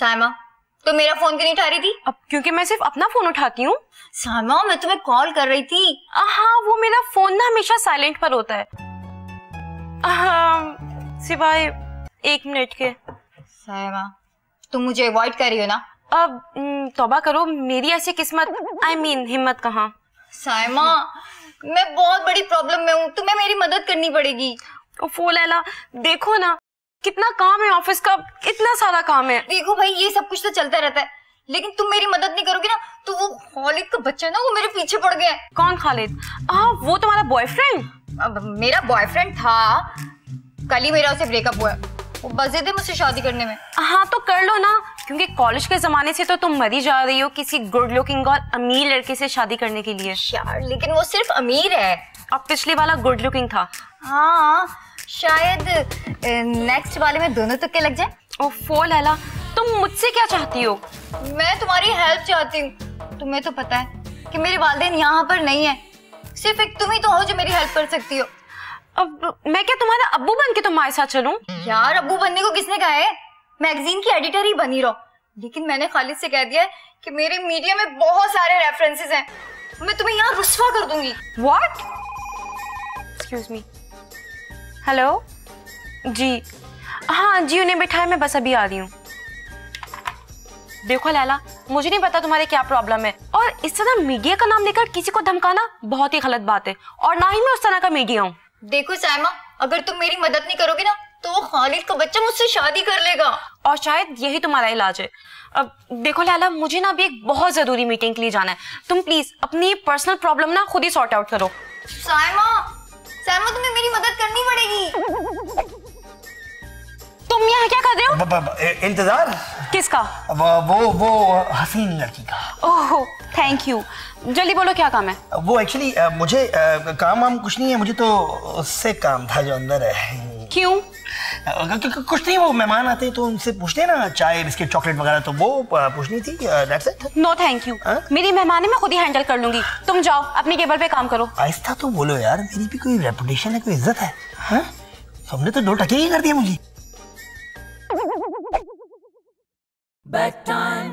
साइमा, तो मेरा फोन क्यों नहीं उठा रही थी? अब क्योंकि मैं सिर्फ अपना फोन उठाती हूँ। साइमा, मैं तुम्हें कॉल कर रही थी। हाँ, वो मेरा फोन ना हमेशा साइलेंट पर होता है, सिवाय 1 मिनट के। साइमा, तुम मुझे अवॉइड कर रही हो ना? अब तौबा करो, मेरी ऐसी किस्मत, हिम्मत कहाँ। साइमा, मैं बहुत बड़ी प्रॉब्लम में हूँ, तुम्हें मेरी मदद करनी पड़ेगी। ओफो लैला, देखो ना कितना काम है, ऑफिस का इतना सारा काम है। देखो भाई, ये सब कुछ तो चलता रहता है, लेकिन तुम मेरी मदद नहीं करोगी ना तो वो खालिद का बच्चा ना वो मेरे पीछे पड़ गया। कौन खालिद? वो तुम्हारा बॉयफ्रेंड? अब मेरा बॉयफ्रेंड था, कल ही मेरा उससे ब्रेकअप हुआ है। वो बजे थे मुझसे शादी करने में। हाँ तो कर लो ना, क्योंकि कॉलेज के जमाने से तो तुम मरी जा रही हो किसी गुड लुकिंग और अमीर लड़के से शादी करने के लिए। यार लेकिन वो सिर्फ अमीर है। अब पिछले वाला गुड लुकिंग था। हाँ, शायद नेक्स्ट वाले में दोनों तुक्के लग जाए। ओफो लैला, तुम मुझसे क्या चाहती हो? मैं तुम्हारी हेल्प चाहती हूँ। तुम्हें तो पता है कि मेरे वालिदैन यहाँ पर नहीं है, सिर्फ एक तुम ही तो हो जो मेरी हेल्प कर सकती हो। अब मैं क्या तुम्हारा अब्बू बन के तुम्हारे साथ चलूं? यार अब्बू बनने को किसने कहा है? मैगजीन की एडिटर ही बनी रहो। लेकिन मैंने खालिद से कह दिया है कि मेरे मीडिया में बहुत सारे रेफरेंसेस हैं, मैं तुम्हें यहाँ रुस्वा कर दूंगी। What? Excuse me. हेलो जी, हाँ जी उन्हें बिठाए, मैं बस अभी आ रही हूँ। देखो लैला, मुझे नहीं पता तुम्हारे क्या प्रॉब्लम है, और इस तरह मीडिया का नाम लेकर किसी को धमकाना बहुत ही गलत बात है, और ना ही मैं उस तरह का मीडिया हूँ। देखो साइमा, अगर तुम मेरी मदद नहीं करोगी ना तो वो खालिद का बच्चा मुझसे शादी कर लेगा, और शायद यही तुम्हारा इलाज है। अब देखो लैला, मुझे ना अभी एक बहुत जरूरी मीटिंग के लिए जाना है, तुम प्लीज अपनी पर्सनल प्रॉब्लम ना खुद ही सॉर्ट आउट करो। साइमा, साइमा तुम्हें मेरी मदद करनी पड़ेगी। तुम यहाँ क्या कर रहे हो? इंतजार किसका? वो हसीन लड़की का। ओह थैंक यू, जल्दी बोलो क्या काम है? वो एक्चुअली मुझे काम वाम कुछ नहीं है, मुझे तो उससे काम था जो अंदर है। क्यों? कुछ नहीं, वो मेहमान आते हैं तो उनसे पूछते हैं ना चाय बिस्किट चॉकलेट वगैरह, तो वो पूछनी थी। That's it. No thank you, मेरी मेहमान है, मैं खुद ही हैंडल कर लूंगी, तुम जाओ अपनी केबल पे काम करो। आहिस्ता तो बोलो यार, मेरी भी कोई रेपुटेशन है, कोई इज्जत है। हाँ? तुमने तो 2 टके ही कर दिया मुझे। Back time.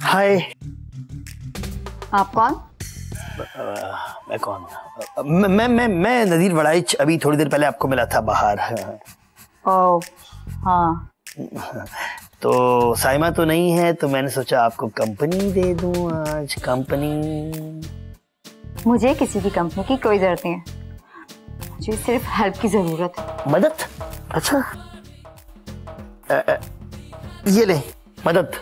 हाय। आप कौन? मैं कौन? मैं नज़ीर वड़ाइच, अभी थोड़ी देर पहले आपको मिला था बाहर। ओह हाँ। तो साइमा तो नहीं है, तो मैंने सोचा आपको कंपनी दे दूं आज। कंपनी? मुझे किसी की कंपनी की कोई जरूरत नहीं है, मुझे सिर्फ हेल्प की जरूरत है। मदद? अच्छा ये ले मदद।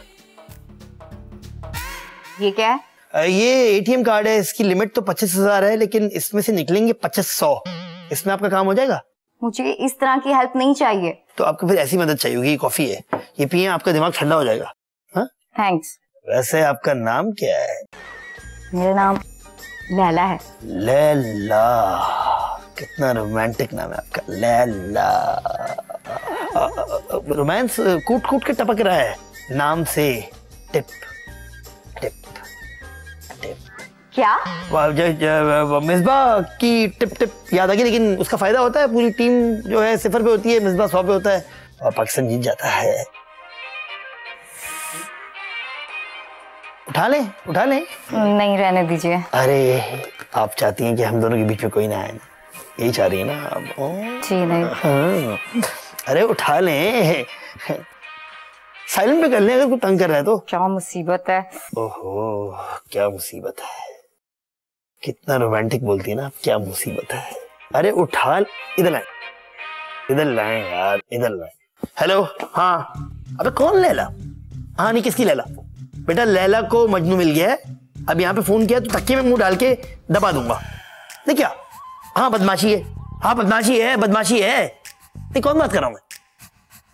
ये क्या है? ये एटीएम कार्ड है, इसकी लिमिट तो 25,000 है, लेकिन इसमें से निकलेंगे 2500। इसमें आपका काम हो जाएगा? मुझे इस तरह की हेल्प नहीं चाहिए। तो आपको फिर ऐसी मदद चाहिए होगी। कॉफी है, ये पिए, आपका दिमाग ठंडा हो जाएगा। हाँ थैंक्स। वैसे आपका नाम क्या है? मेरा नाम लैला है। लैला, कितना रोमांटिक नाम है आपका, लैला। रोमांस कूट कूट के टपक रहा है नाम से। Tip tip tip. क्या? मिसबा की टिप टिप याद आ गई, लेकिन उसका फायदा होता है, पूरी टीम जो है 0 पे होती है, मिसबा 100 पे होता है और पाकिस्तान जीत जाता है। उठा लें? उठा लें? नहीं, रहने दीजिए। अरे आप चाहती हैं कि हम दोनों के बीच में कोई ना आए, यही चाह रही है ना आप? जी नहीं। हाँ। अरे उठा लें, साइलेंट पे कर लें अगर कोई तंग कर रहा है तो। क्या मुसीबत है? ओहो क्या मुसीबत है, कितना रोमांटिक बोलती है ना आप, क्या मुसीबत है। अरे उठा, इधर लाए, इधर लाए यार, इधर लाए। हेलो, हाँ। अबे कौन लैला? हाँ नहीं, किसकी लैला? बेटा लैला को मजनू मिल गया है, अब यहाँ पे फोन किया तो तकिए में मुंह डाल के दबा दूंगा। नहीं क्या? हाँ बदमाशी है, हाँ बदमाशी है, बदमाशी है। नहीं कौन बात कर रहा हूँ मैं?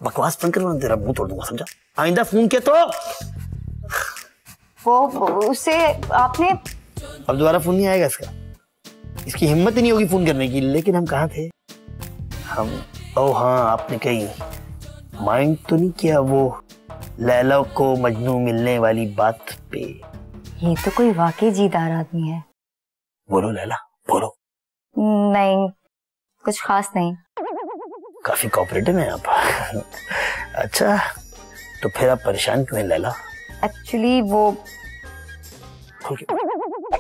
बकवास बंद कर, तेरा मुंह तोड़ दूंगा, समझा? आइंदा फोन किया तो वो उसे आपने। अब दोबारा फोन नहीं आएगा इसका, इसकी हिम्मत ही नहीं होगी फोन करने की। लेकिन हम कहाँ थे? हम, ओ हाँ, आपने कहीं माइंड तो नहीं किया वो लैला को मजनू मिलने वाली बात पे? ये तो कोई वाकई जीदार आदमी है। बोलो लैला, बोलो। नहीं, कुछ खास नहीं। काफी कोऑपरेटिव हैं आप। अच्छा तो फिर आप परेशान क्यों हैं लैला? एक्चुअली वो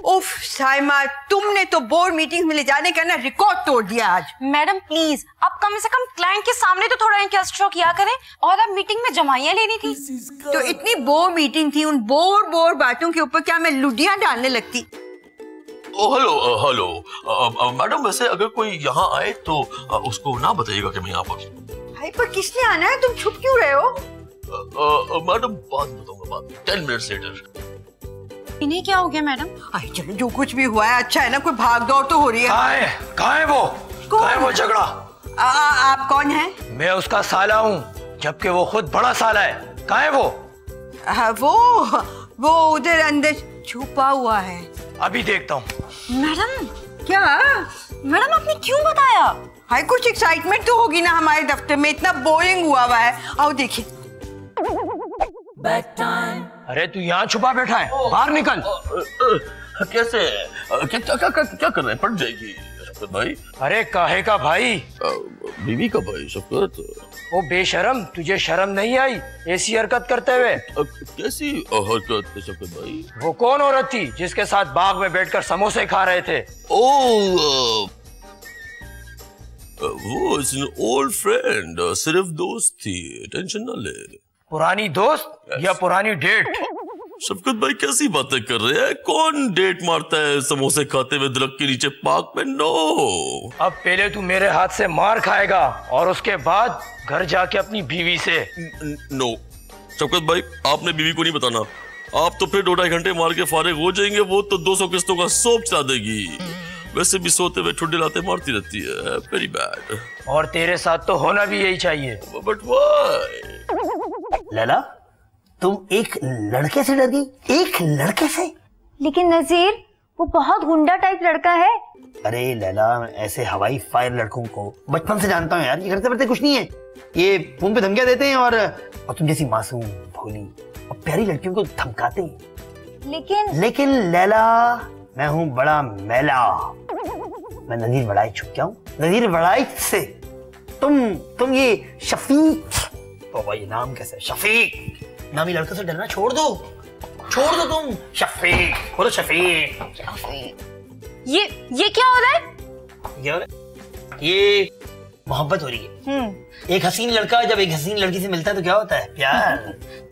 उफ साइमा, तुमने तो बोर्ड मीटिंग में ले जाने का ना रिकॉर्ड तोड़ दिया आज। मैडम प्लीज, आप कम से कम क्लाइंट के सामने तो थोड़ा इंटरेस्ट शो किया करें। और अब मीटिंग में जमाइयां लेनी थी। तो इतनी बोर मीटिंग थी, उन बोर बातों के ऊपर क्या मैं लुडियां डालने लगती? हेलो मैडम, वैसे अगर कोई यहाँ आए तो उसको ना बताइएगा कि मैं यहाँ पर। भाई पर किसने आना है? तुम छुप क्यों रहे हो? मैडम बाद में बताऊंगा, बाद में 10 मिनट्स लेटर। इन्हें क्या हो गया मैडम? अरे चलो, जो कुछ भी हुआ है अच्छा है ना, कोई भाग दौड़ तो हो रही है। कहाँ है वो? कहाँ है वो झगड़ा? आप कौन हैं? मैं उसका साला हूँ, जबकि वो खुद बड़ा साला है। कहाँ है वो? वो उधर अंदर छुपा हुआ है। अभी देखता हूँ। मैडम क्या? मैडम आपने क्यों बताया? हाय, कुछ एक्साइटमेंट तो होगी ना हमारे दफ्तर में, इतना बोरिंग हुआ है। आओ देखिए। अरे तू यहाँ छुपा बैठा है, बाहर निकल। कैसे? क्या कर रहे हैं? पड़ जाएगी शफकत भाई। अरे काहे का भाई? बीवी का भाई शफकत। वो बेशरम, तुझे शर्म नहीं आई ऐसी हरकत करते हुए? कैसी हरकत शफकत भाई? वो कौन औरत थी जिसके साथ बाग में बैठकर समोसे खा रहे थे? वो इज एन ओल्ड फ्रेंड, सिर्फ दोस्त थी, टेंशन ना ले। पुरानी दोस्त या पुरानी डेट? शफकत भाई कैसी बातें कर रहे हैं? कौन डेट मारता है समोसे खाते हुए दरख्त के नीचे पार्क में? नो। अब पहले तू मेरे हाथ से मार खाएगा और उसके बाद घर जाके अपनी बीवी से। नो शफकत भाई, आपने बीवी को नहीं बताना। आप तो फिर 2-2.5 घंटे मार के फारिग हो जाएंगे। वो तो 200 किस्तों का सोप चला देगी। वैसे भी सोते हुए ठुड्डे लाते मारती रहती है। Very bad. और तेरे साथ तो होना भी यही चाहिए। But why? लैला, तुम एक लड़के से डर गई? एक लड़के से? लेकिन नजीर, वो बहुत गुंडा टाइप लड़का है। अरे लैला, मैं ऐसे हवाई फायर लड़कों को बचपन से जानता हूँ यार। ये करते करते कुछ नहीं है, ये फोन पे धमकियां देते हैं और तुम जैसी मासूम, भोली और प्यारी लड़कियों को धमकाते हैं। लेकिन लैला, मैं हूँ बड़ा मैला। मैं नजीर वड़ाइच छुप गया हूँ। नजीर वड़ाइच से तुम ये शफीक, तो ये नाम कैसे? शफीक नामी लड़के से डरना छोड़ दो तुम। शफीक बोलो, शफीक। ये क्या हो रहा है? क्या हो रहा है? ये मोहब्बत हो रही है। एक हसीन लड़का जब एक हसीन लड़की से मिलता है तो क्या होता है? प्यार।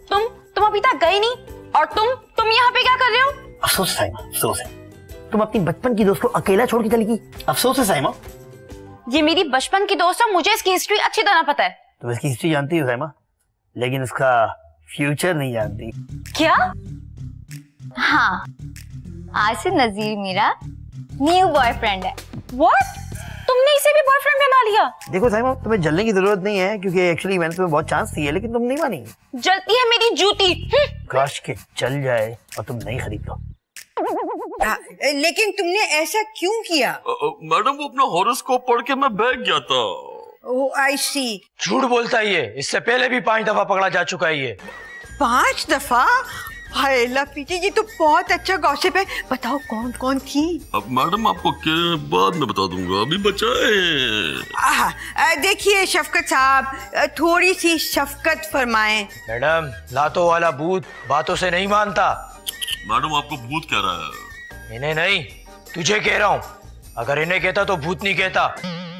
तुम अभी तक गए नहीं और तुम यहाँ पे क्या कर रहे हो? अफसोस है साइमा, अफसोस है। तुम अपनी बचपन की दोस्त को अकेला छोड़ के चली गई। अफसोस है साइमा। ये मेरी बचपन की दोस्त है, मुझे इसकी हिस्ट्री अच्छी तरह पता है। तुम इसकी हिस्ट्री जानती हो साइमा, लेकिन उसका फ्यूचर नहीं जानती। क्या? हाँ, आज से नजीर मेरा न्यू बॉयफ्रेंड है। What? तुमने इसे भी बॉयफ्रेंड बना लिया? देखो साइमा, तुम्हें जलने की जरूरत नहीं है, क्योंकि एक्चुअली मैंने तुम्हें बहुत चांस दी है, लेकिन तुम नहीं मानी। जलती है मेरी जूती। काश के चल जाए और तुम नहीं खरीद लो। लेकिन तुमने ऐसा क्यों किया? मैडम, वो अपना हॉरोस्कोप पढ़ के मैं बहक गया था। ओह आई सी। झूठ बोलता है ये, इससे पहले भी 5 दफा पकड़ा जा चुका है ये। 5 दफा? हाय लपीजी, ये तो बहुत अच्छा गॉसिप है। बताओ कौन कौन थी? अब मैडम आपको क्या बाद में बता दूंगा, अभी बचाए। देखिए शफकत साहब, थोड़ी सी शफकत फरमाएं। मैडम, लातों वाला भूत बातों से नहीं मानता। मैडम आपको भूत कह रहा है? इन्हें नहीं, तुझे कह रहा हूँ। अगर इन्हें कहता तो भूतनी कहता।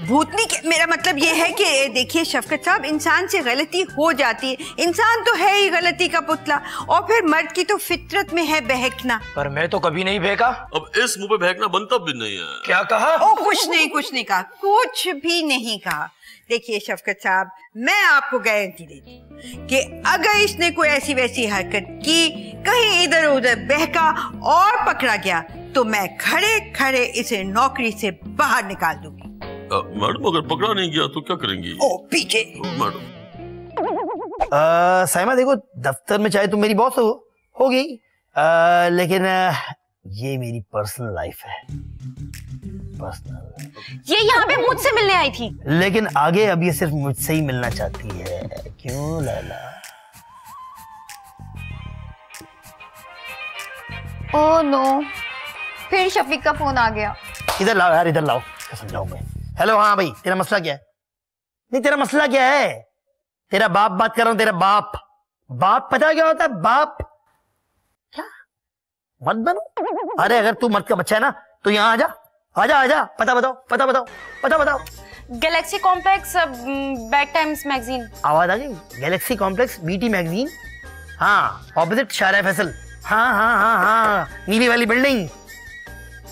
भूतनी मेरा मतलब ये है कि देखिए शफकत साहब, इंसान से गलती हो जाती है। इंसान तो है ही गलती का पुतला, और फिर मर्द की तो फितरत में है बहकना। पर मैं तो कभी नहीं बहका। अब इस मुंह पे बहकना बनता भी नहीं है। क्या कहा? ओ कुछ नहीं कहा, कुछ भी नहीं कहा। देखिए शफकत साहब, मैं आपको गारंटी देती हूँ कि अगर इसने कोई ऐसी वैसी हरकत की, कहीं इधर उधर बहका और पकड़ा गया, तो मैं खड़े खड़े इसे नौकरी से बाहर निकाल दूंगी। मैडम, अगर पकड़ा नहीं गया तो क्या करेंगी? ओ पीछे। मैडम साइमा देखो, दफ्तर में चाहे तुम मेरी बॉस हो गई, लेकिन ये मेरी पर्सनल लाइफ है। पर्सनल। ये यहाँ पे मुझसे मिलने आई थी, लेकिन आगे अब ये सिर्फ मुझसे ही मिलना चाहती है। क्यों लैला? ओह नो, फिर शफीक का फोन आ गया। इधर लाओ यार, इधर लाओ, समझाऊं मैं। हेलो, हाँ भाई, तेरा मसला क्या है? नहीं तेरा मसला क्या है? तेरा बाप बात कर रहा हूं, तेरा बाप। बाप पता क्या होता है? बाप क्या? मत बनो। अरे अगर तू मर्द का बच्चा है ना तो यहाँ आजा, आजा आजा। पता बताओ, पता बताओ, पता बताओ। Galaxy complex, bad times magazine. आवाज आ गई? गैलेक्सी कॉम्प्लेक्स बीटी मैगजीन, हाँ, ऑपोजिट शारा फैसल। हाँ हाँ हाँ हाँ, नीली वाली बिल्डिंग।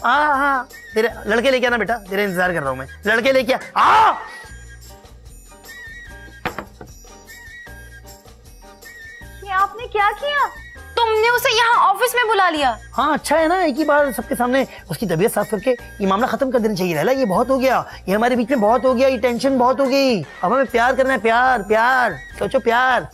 हाँ हाँ, तेरे लड़के लेके आना बेटा, तेरे इंतजार कर रहा हूं मैं। लड़के लेके आ। ये आपने क्या किया? तुमने उसे यहाँ ऑफिस में बुला लिया? हाँ अच्छा है ना, एक ही बार सबके सामने उसकी तबीयत साफ करके ये मामला खत्म कर देना चाहिए। लैला ये बहुत हो गया, ये हमारे बीच में बहुत हो गया, ये टेंशन बहुत हो गई। अब हमें प्यार करना है, प्यार प्यार, सोचो प्यार।